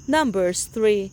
Numbers 3.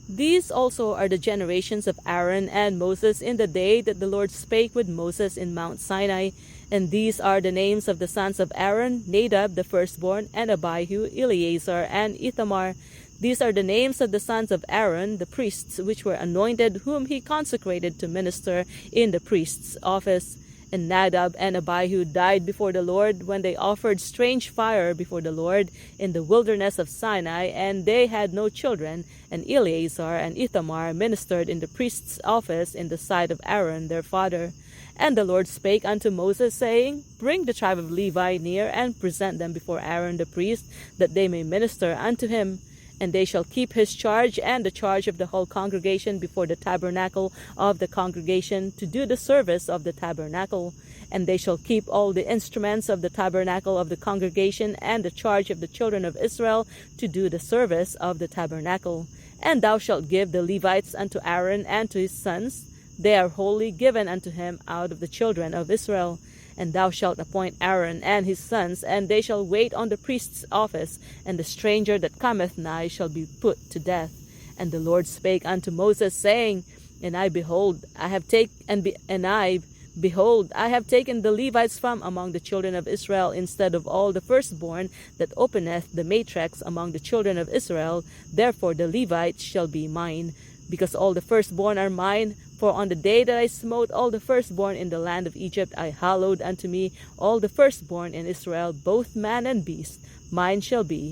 These also are the generations of Aaron and Moses in the day that the Lord spake with Moses in Mount Sinai. And these are the names of the sons of Aaron: Nadab the firstborn, and Abihu, Eleazar, and Ithamar. These are the names of the sons of Aaron, the priests, which were anointed, whom he consecrated to minister in the priest's office. And Nadab and Abihu died before the Lord when they offered strange fire before the Lord in the wilderness of Sinai, and they had no children. And Eleazar and Ithamar ministered in the priest's office in the sight of Aaron their father. And the Lord spake unto Moses, saying, Bring the tribe of Levi near, and present them before Aaron the priest, that they may minister unto him. And they shall keep his charge and the charge of the whole congregation before the tabernacle of the congregation, to do the service of the tabernacle. And they shall keep all the instruments of the tabernacle of the congregation, and the charge of the children of Israel, to do the service of the tabernacle. And thou shalt give the Levites unto Aaron and to his sons. They are wholly given unto him out of the children of Israel. And thou shalt appoint Aaron and his sons, and they shall wait on the priest's office, and the stranger that cometh nigh shall be put to death. And the Lord spake unto Moses, saying, Behold, I have taken the Levites from among the children of Israel, instead of all the firstborn that openeth the matrix among the children of Israel. Therefore the Levites shall be mine, because all the firstborn are mine. For on the day that I smote all the firstborn in the land of Egypt, I hallowed unto me all the firstborn in Israel, both man and beast. Mine shall they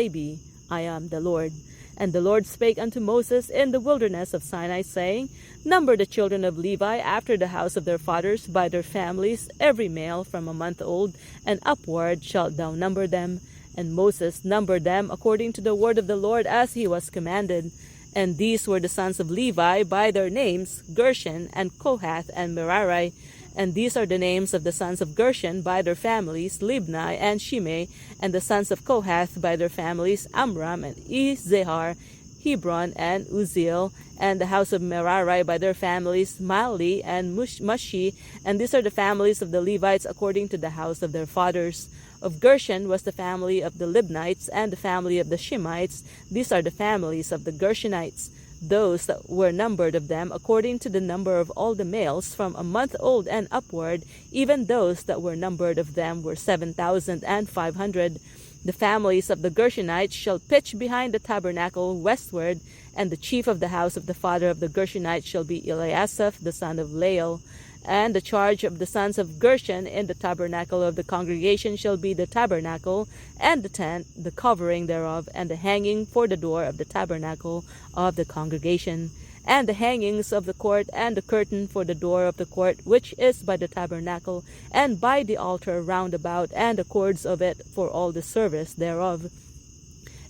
be. I am the Lord. And the Lord spake unto Moses in the wilderness of Sinai, saying, Number the children of Levi after the house of their fathers by their families, every male from a month old and upward shalt thou number them. And Moses numbered them according to the word of the Lord, as he was commanded. And these were the sons of Levi by their names, Gershon, and Kohath, and Merari. And these are the names of the sons of Gershon by their families, Libni and Shimei. And the sons of Kohath by their families, Amram and Izehar, Hebron and Uzziel. And the house of Merari by their families, Mahli and Mushi. And these are the families of the Levites according to the house of their fathers. Of Gershon was the family of the Libnites, and the family of the Shimeites. These are the families of the Gershonites. Those that were numbered of them according to the number of all the males from a month old and upward, even those that were numbered of them were 7,500. The families of the Gershonites shall pitch behind the tabernacle westward, and the chief of the house of the father of the Gershonites shall be Eliasaph the son of Lael. And the charge of the sons of Gershon in the tabernacle of the congregation shall be the tabernacle, and the tent, the covering thereof, and the hanging for the door of the tabernacle of the congregation, and the hangings of the court, and the curtain for the door of the court, which is by the tabernacle, and by the altar round about, and the cords of it for all the service thereof.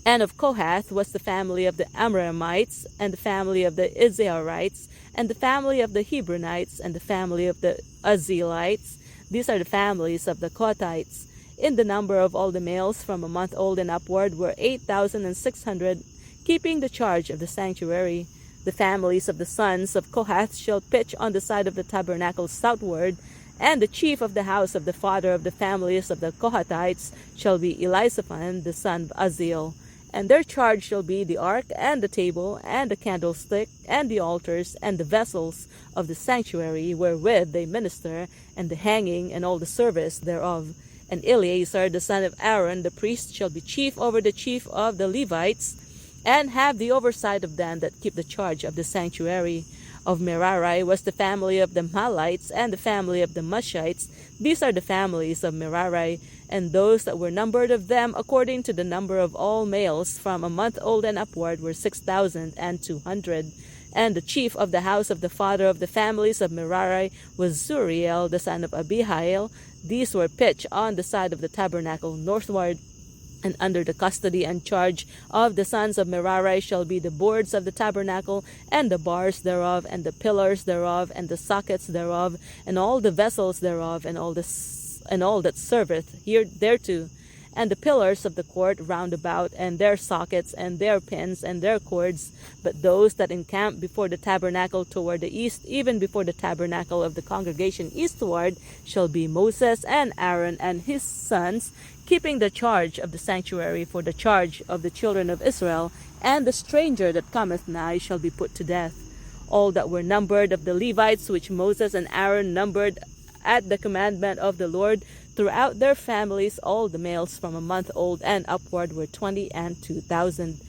And of Kohath was the family of the Amramites, and the family of the Izharites, and the family of the Hebronites, and the family of the Uzzielites. These are the families of the Kohathites. In the number of all the males from a month old and upward were 8,600, keeping the charge of the sanctuary. The families of the sons of Kohath shall pitch on the side of the tabernacle southward, and the chief of the house of the father of the families of the Kohathites shall be Elizaphan the son of Uzziel. And their charge shall be the ark, and the table, and the candlestick, and the altars, and the vessels of the sanctuary wherewith they minister, and the hanging, and all the service thereof. And Eleazar the son of Aaron the priest shall be chief over the chief of the Levites, and have the oversight of them that keep the charge of the sanctuary. Of Merari was the family of the Mahlites, and the family of the Mushites. These are the families of Merari. And those that were numbered of them according to the number of all males from a month old and upward were 6,200. And the chief of the house of the father of the families of Merari was Zuriel the son of Abihail. These were pitched on the side of the tabernacle northward. And under the custody and charge of the sons of Merari shall be the boards of the tabernacle, and the bars thereof, and the pillars thereof, and the sockets thereof, and all the vessels thereof, and all that serveth here thereto. and the pillars of the court round about, and their sockets, and their pins, and their cords. But those that encamp before the tabernacle toward the east, even before the tabernacle of the congregation eastward, shall be Moses and Aaron and his sons, keeping the charge of the sanctuary for the charge of the children of Israel, and the stranger that cometh nigh shall be put to death. All that were numbered of the Levites, which Moses and Aaron numbered at the commandment of the Lord, throughout their families, all the males from a month old and upward were 20 and 2,000.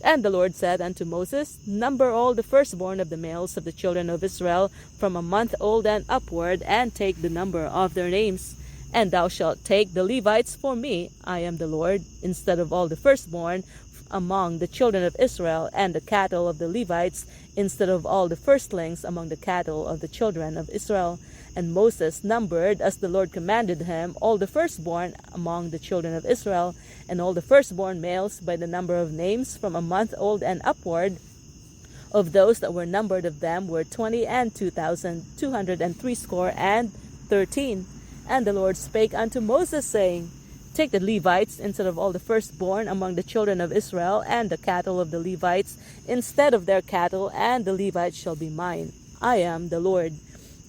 And the Lord said unto Moses, Number all the firstborn of the males of the children of Israel from a month old and upward, and take the number of their names. And thou shalt take the Levites for me, I am the Lord, instead of all the firstborn among the children of Israel, and the cattle of the Levites, instead of all the firstlings among the cattle of the children of Israel. And Moses numbered, as the Lord commanded him, all the firstborn among the children of Israel, and all the firstborn males by the number of names from a month old and upward. Of those that were numbered of them were 20 and 2,213. And the Lord spake unto Moses, saying, Take the Levites instead of all the firstborn among the children of Israel, and the cattle of the Levites instead of their cattle, and the Levites shall be mine. I am the Lord.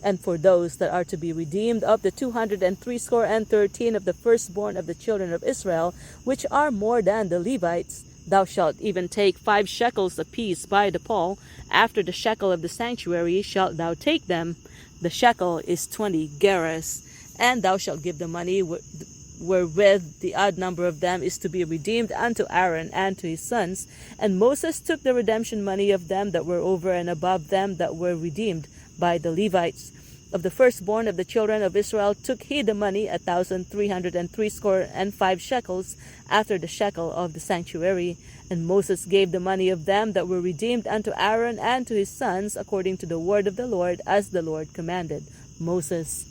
And for those that are to be redeemed of the 213 of the firstborn of the children of Israel, which are more than the Levites, thou shalt even take 5 shekels apiece by the poll. After the shekel of the sanctuary shalt thou take them. The shekel is 20 gerahs. And thou shalt give the money wherewith the odd number of them is to be redeemed unto Aaron and to his sons. And Moses took the redemption money of them that were over and above them that were redeemed by the Levites. Of the firstborn of the children of Israel took he the money 1,365 shekels, after the shekel of the sanctuary. And Moses gave the money of them that were redeemed unto Aaron and to his sons, according to the word of the Lord, as the Lord commanded Moses.